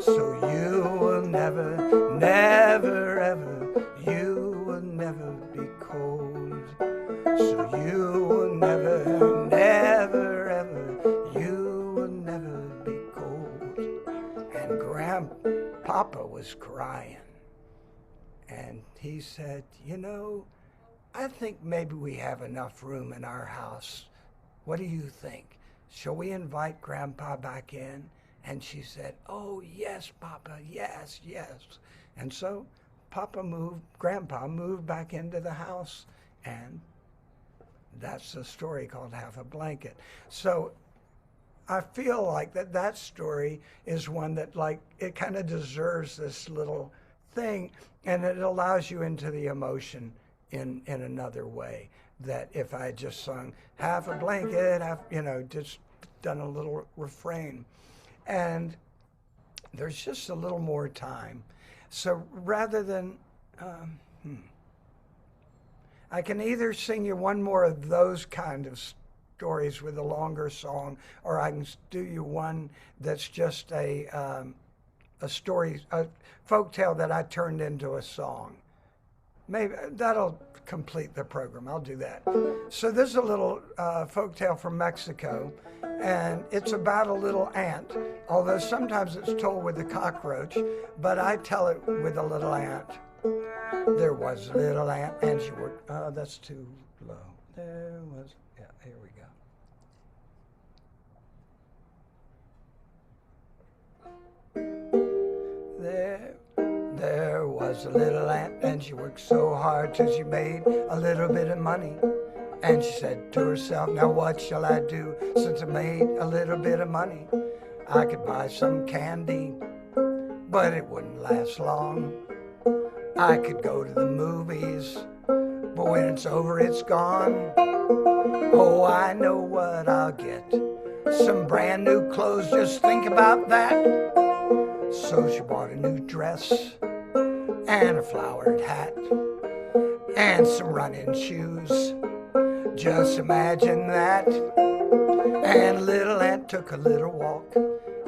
A: So you will never, never, ever, you will never be cold. So you will never, never, ever, you will never be cold. And Grandpapa was crying. And he said, you know, I think maybe we have enough room in our house. What do you think? Shall we invite Grandpa back in? And she said, oh, yes, Papa, yes, yes. And so Grandpa moved back into the house, and that's the story called Half a Blanket. So I feel like that story is one that, like, it kind of deserves this little thing, and it allows you into the emotion in another way, that if I had just sung half a blanket, just done a little refrain. And there's just a little more time. So rather than, I can either sing you one more of those kind of stories with a longer song, or I can do you one that's just a story, a folk tale that I turned into a song. Maybe that'll complete the program. I'll do that. So this is a little folk tale from Mexico, and it's about a little ant, although sometimes it's told with a cockroach, but I tell it with a little ant. There was a little ant, and she worked, that's too low. There was, yeah, here we go. There was a little ant, and she worked so hard till she made a little bit of money. And she said to herself, now what shall I do since I made a little bit of money? I could buy some candy, but it wouldn't last long. I could go to the movies, but when it's over, it's gone. Oh, I know what I'll get. Some brand new clothes, just think about that. So she bought a new dress and a flowered hat. and some running shoes. Just imagine that. And little ant took a little walk.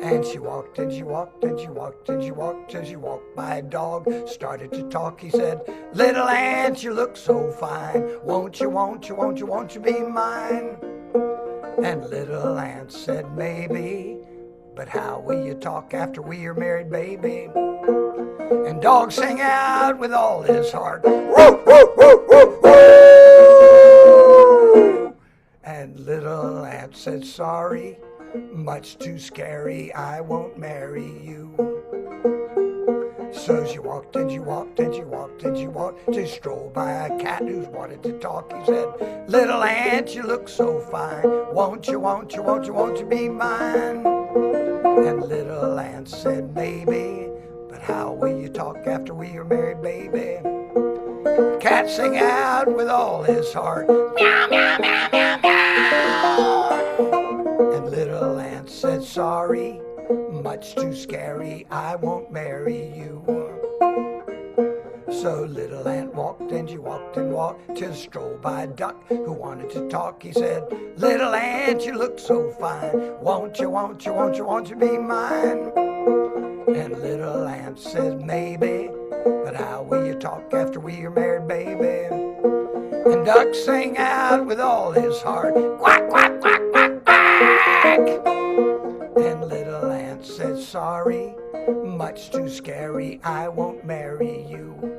A: And she walked and she walked and she walked and she walked and she walked by a dog. Started to talk. He said, "Little ant, you look so fine. Won't you, won't you, won't you, won't you be mine?" And little ant said, "Maybe. But how will you talk after we are married, baby?" And dog sang out with all his heart, "Woo, woo, woo, woo, woo!" And little ant said, "Sorry, much too scary, I won't marry you." So she walked and she walked and she walked and she walked to stroll by a cat who wanted to talk. He said, "Little ant, you look so fine. Won't you, won't you, won't you, won't you be mine?" And little ant said, "Maybe. But how will you talk after we are married, baby?" Cat sang out with all his heart, "Meow, meow, meow, meow, meow." And little ant said, "Sorry, much too scary, I won't marry you." So little ant walked and she walked and walked till strolled by a duck who wanted to talk. He said, "Little ant, you look so fine. Won't you, won't you, won't you, won't you be mine?" And little ant said, "Maybe. But how will you talk after we are married, baby?" And duck sang out with all his heart, "Quack, quack, quack, quack, quack." And little ant said, "Sorry, much too scary, I won't marry you."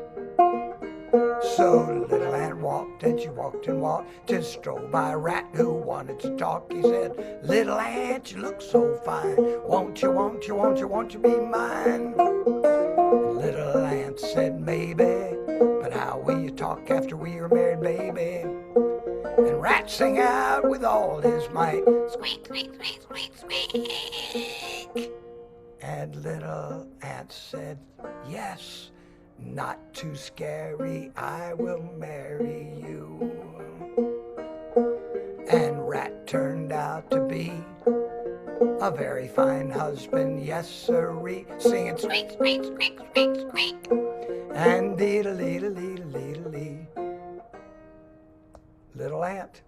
A: So little ant walked and she walked and walked till strolled by a rat who wanted to talk. He said, "Little ant, you look so fine. Won't you, won't you, won't you, won't you be mine?" And little ant said, "Maybe. But how will you talk after we are married, baby?" And rat sang out with all his might, "Squeak, squeak, squeak, squeak, squeak." And little ant said, "Yes. Not too scary, I will marry you." And rat turned out to be a very fine husband, yes sirree, singing squeak, squeak, squeak, squeak, squeak, and dee-da-lee-da-lee-da-lee-da-lee. Little ant.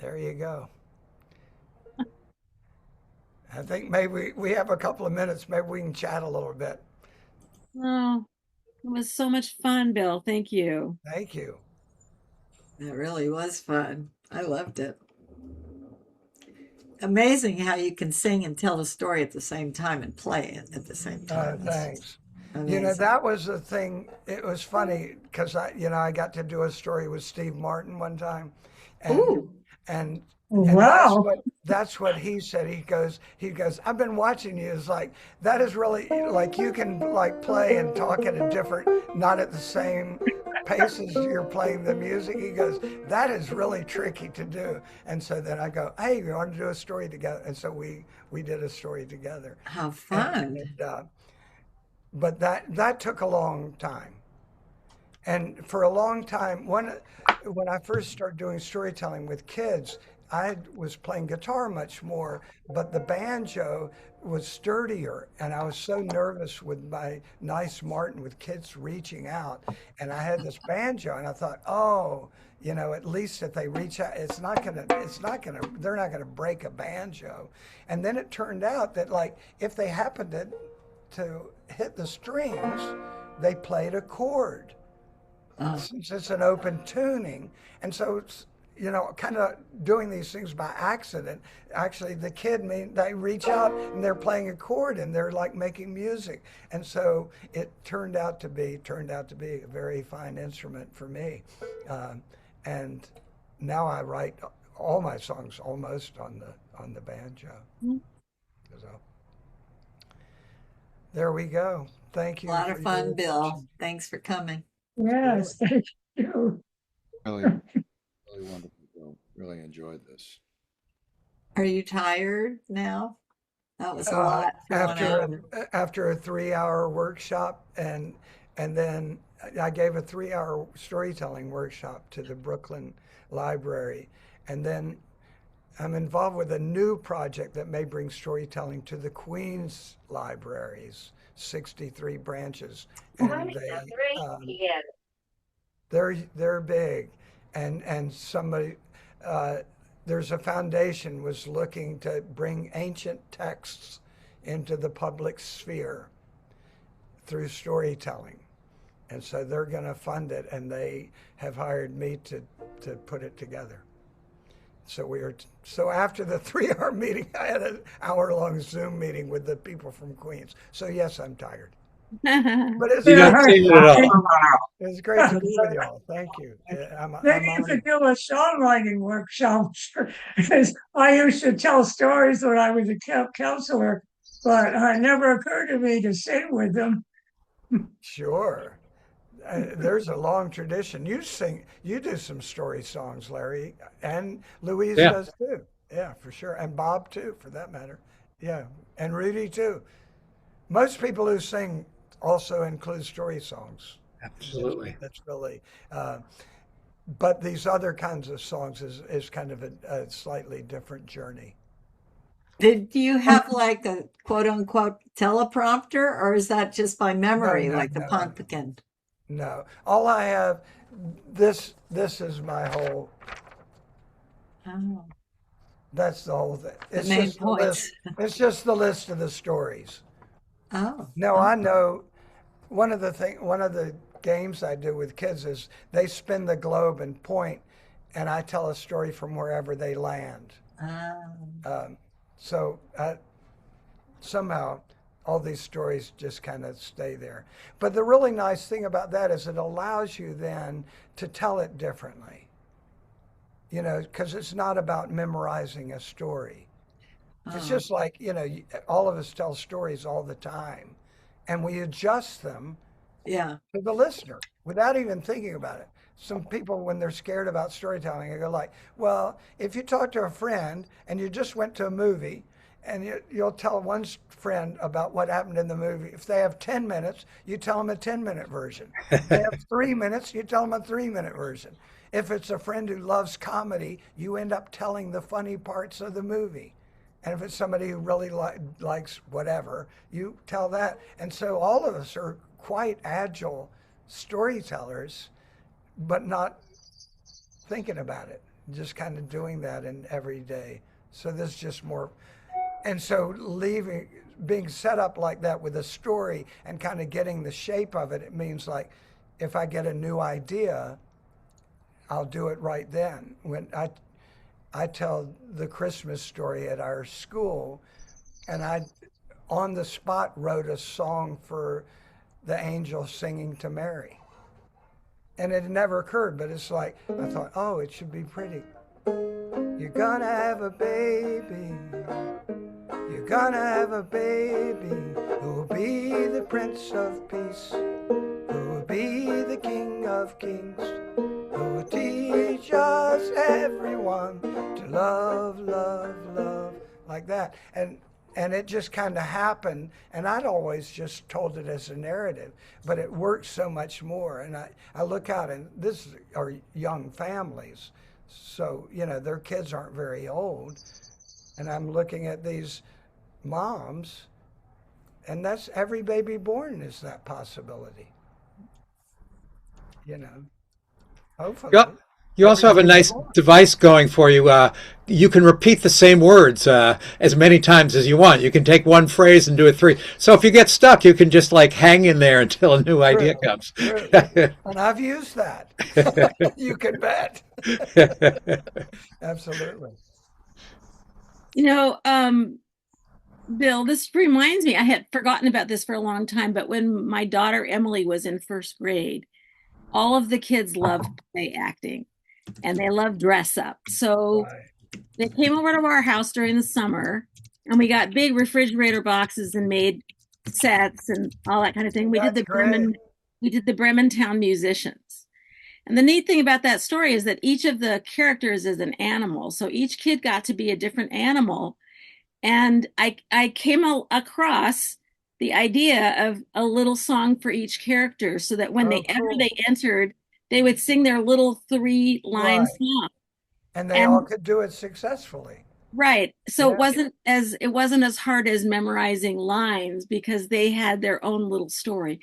A: There you go. I think maybe we have a couple of minutes. Maybe we can chat a little bit.
B: Oh, it was so much fun, Bill. Thank you.
A: Thank you.
C: It really was fun. I loved it. Amazing how you can sing and tell a story at the same time and play it at the same time. It's just
A: Thanks. You know,
C: amazing.
A: that was the thing. It was funny because I got to do a story with Steve Martin one time, and
C: Ooh,
A: and and
D: Wow.
A: that's what he said. He goes, "I've been watching you. It's like that is really like you can like play and talk at a different, not at the same pace as you're playing the music." He goes, "That is really tricky to do." And so then I go, "Hey, we want to do a story together." And so we did a story together,
C: how
A: and,
C: fun.
A: but that took a long time. And for a long time, when I first started doing storytelling with kids, I was playing guitar much more, but the banjo was sturdier, and I was so nervous with my nice Martin with kids reaching out, and I had this banjo, and I thought, oh, at least if they reach out, they're not gonna break a banjo. And then it turned out that like if they happened to hit the strings, they played a chord
C: Uh,
A: since it's an open tuning. And so it's, kind of doing these things by accident. Actually, the kid, they reach out and they're playing a chord and they're like making music. And so it turned out to be a very fine instrument for me. And now I write all my songs almost on the banjo. So there we go. Thank
C: a
A: you
C: lot
A: for
C: of
A: your
C: fun, Bill.
A: attention.
C: Thanks for coming.
A: Really.
D: Yes, thank you.
E: Really, really wonderful, Bill. Really enjoyed this.
C: Are you tired now? That was a
A: uh,
C: lot for one
A: after
C: hour.
A: after a 3 hour workshop, and then I gave a 3 hour storytelling workshop to the Brooklyn Library, and then I'm involved with a new project that may bring storytelling to the Queens libraries, 63 branches, and they They're big, and somebody there's a foundation was looking to bring ancient texts into the public sphere through storytelling, and so they're going to fund it, and they have hired me to put it together. So after the 3-hour meeting, I had an hour-long Zoom meeting with the people from Queens. So yes, I'm tired. But it's
D: You don't
A: great.
D: seem it at all.
A: It's great to be with y'all. Thank you.
D: Maybe you could do a songwriting workshop, because I used to tell stories when I was a camp counselor, but it never occurred to me to sing with them.
A: Sure. There's a long tradition. You do some story songs, Larry, and Louise does too. Yeah, for sure. And Bob too, for that matter. Yeah, and Rudy too. Most people who sing also include story songs.
F: Absolutely.
A: That's really, but these other kinds of songs is kind of a slightly different journey.
C: Did you have like a quote unquote teleprompter, or is that just by memory,
A: No,
C: like the
A: no.
C: pumpkin?
A: No, all I have, this is my whole,
C: Oh,
A: that's the whole thing.
C: the main point.
A: It's just the list of the stories.
C: Oh,
A: No, I know one of the games I do with kids is they spin the globe and point, and I tell a story from wherever they land. So somehow all these stories just kind of stay there. But the really nice thing about that is it allows you then to tell it differently. Because it's not about memorizing a story. It's just like, all of us tell stories all the time, and we adjust them
C: yeah.
A: to the listener without even thinking about it. Some people, when they're scared about storytelling, they go like, well, if you talk to a friend and you just went to a movie and you'll tell one friend about what happened in the movie. If they have 10 minutes, you tell them a 10-minute version. If they have 3 minutes, you tell them a 3-minute version. If it's a friend who loves comedy, you end up telling the funny parts of the movie. And if it's somebody who really likes whatever, you tell that. And so all of us are quite agile storytellers, but not thinking about it, just kind of doing that in every day. So there's just more. And so being set up like that with a story and kind of getting the shape of it, it means like if I get a new idea, I'll do it right then. When I tell the Christmas story at our school, and I on the spot wrote a song for the angel singing to Mary. And it never occurred, but it's like, I thought, oh, it should be pretty. You're gonna have a baby. You're gonna have a baby who will be the Prince of Peace, who will be the King of Kings, who will teach us everyone to love, love, love, like that. And it just kind of happened, and I'd always just told it as a narrative, but it works so much more. And I look out, and this are young families, so their kids aren't very old, and I'm looking at these moms, and that's every baby born is that possibility. Hopefully.
F: Yep. You also have a nice device going for you. You can repeat the same words as many times as you want. You can take one phrase and do it 3. So if you get stuck, you can just like hang in there until a new idea comes.
A: And I've used that. You can bet. Absolutely.
B: Bill, this reminds me, I had forgotten about this for a long time, but when my daughter Emily was in first grade, all of the kids loved play acting and they loved dress up. So they came over to our house during the summer and we got big refrigerator boxes and made sets and all that kind of thing. We did the Bremen Town Musicians. And the neat thing about that story is that each of the characters is an animal. So each kid got to be a different animal. And I came across the idea of a little song for each character so that whenever they entered, they would sing their little 3-line song.
A: And they all could do it successfully.
B: Right. So it wasn't as hard as memorizing lines because they had their own little story.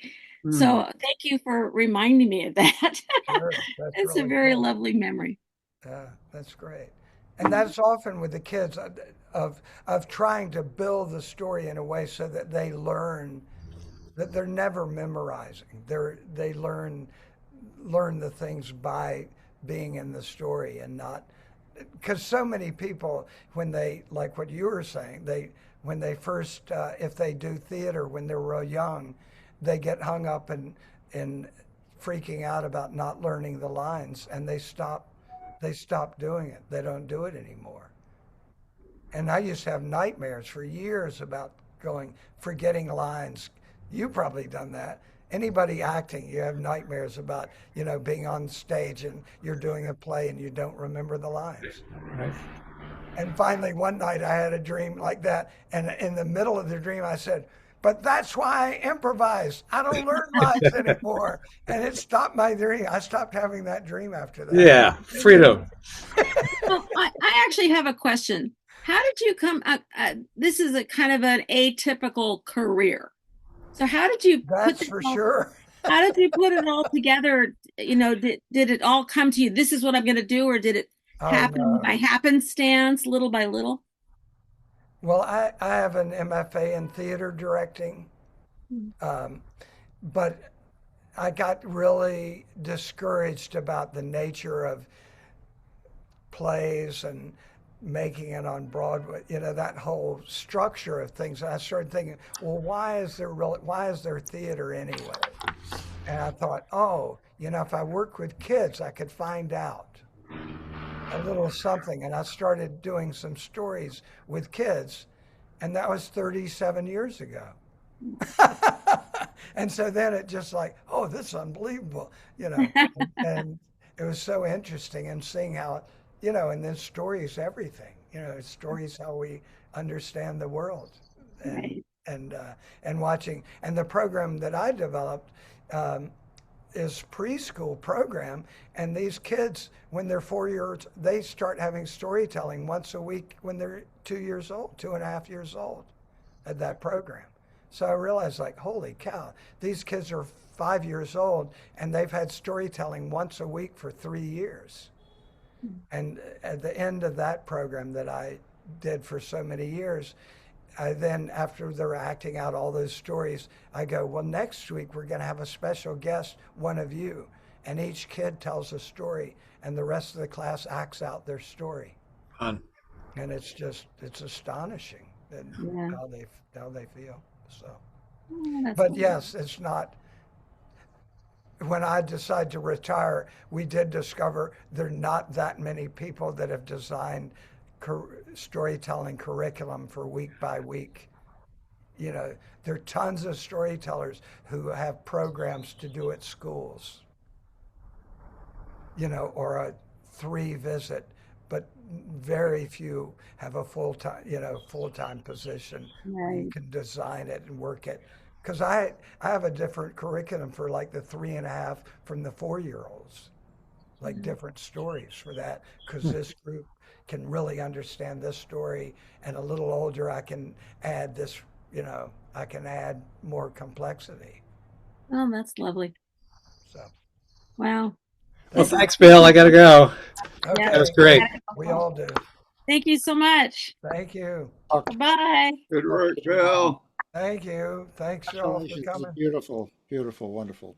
B: So thank you for reminding me of that.
A: Sure, that's
B: It's a
A: really
B: very
A: cool.
B: lovely memory.
A: Yeah, that's great. And that's often with the kids of trying to build the story in a way so that they learn that they're never memorizing. They learn the things by being in the story and not because so many people when they like what you were saying when they first if they do theater when they're real young they get hung up in freaking out about not learning the lines and they stop doing it. They don't do it anymore. And I used to have nightmares for years about forgetting lines. You probably done that. Anybody acting, you have nightmares about, being on stage and you're doing a play and you don't remember the lines.
F: Right.
A: And finally, one night I had a dream like that. And in the middle of the dream, I said, but that's why I improvise. I don't learn lines anymore. And it stopped my dream. I stopped having that dream after that.
F: Yeah, freedom.
B: Well, I actually have a question. How did you come up? This is a kind of an atypical career. So how did you put
A: That's
B: this
A: for
B: all,
A: sure.
B: how did you put it all together? Did it all come to you? This is what I'm going to do, or did it
A: Oh,
B: happen
A: no.
B: by happenstance, little by little?
A: Well, I have an MFA in theater directing, um, but I got really discouraged about the nature of plays and making it on Broadway, that whole structure of things. And I started thinking, well, why is there theater anyway? And I thought, oh, if I work with kids, I could find out a little something. And I started doing some stories with kids, and that was 37 years ago. And so then it just like, oh, this is unbelievable, and it was so interesting and seeing how, and then story is everything, story is how we understand the world and,
B: Right.
A: and watching. And the program that I developed, is preschool program. And these kids, when they're 4 years, they start having storytelling once a week when they're 2 years old, 2.5 years old at that program. So I realized, like, holy cow, these kids are 5 years old and they've had storytelling once a week for 3 years. And at the end of that program that I did for so many years, I then, after they're acting out all those stories, I go, well, next week we're going to have a special guest, one of you. And each kid tells a story and the rest of the class acts out their story.
F: Fun.
A: And it's astonishing
B: Yeah.
A: how they feel. So,
B: Oh, that's
A: but
B: cool.
A: yes, it's not. When I decided to retire, we did discover there are not that many people that have designed storytelling curriculum for week by week. There are tons of storytellers who have programs to do at schools, or a 3 visit, but very few have a full-time position where you
B: Right.
A: can design it and work it. Because I have a different curriculum for like the 3.5 from the 4-year-olds, like different stories for that, because this group can really understand this story, and a little older I can add this, I can add more complexity.
B: Oh, that's lovely.
A: So,
B: Wow.
F: Well,
A: thank you.
F: thanks, Bill. I got to go.
B: Yeah.
F: That was
A: Okay,
F: great.
A: we all do.
B: Thank you so much.
A: Thank you.
B: Bye.
E: Good work, Bill.
A: Thank you. Thanks, y'all, for
E: Congratulations. This is
A: coming.
E: beautiful, beautiful, wonderful.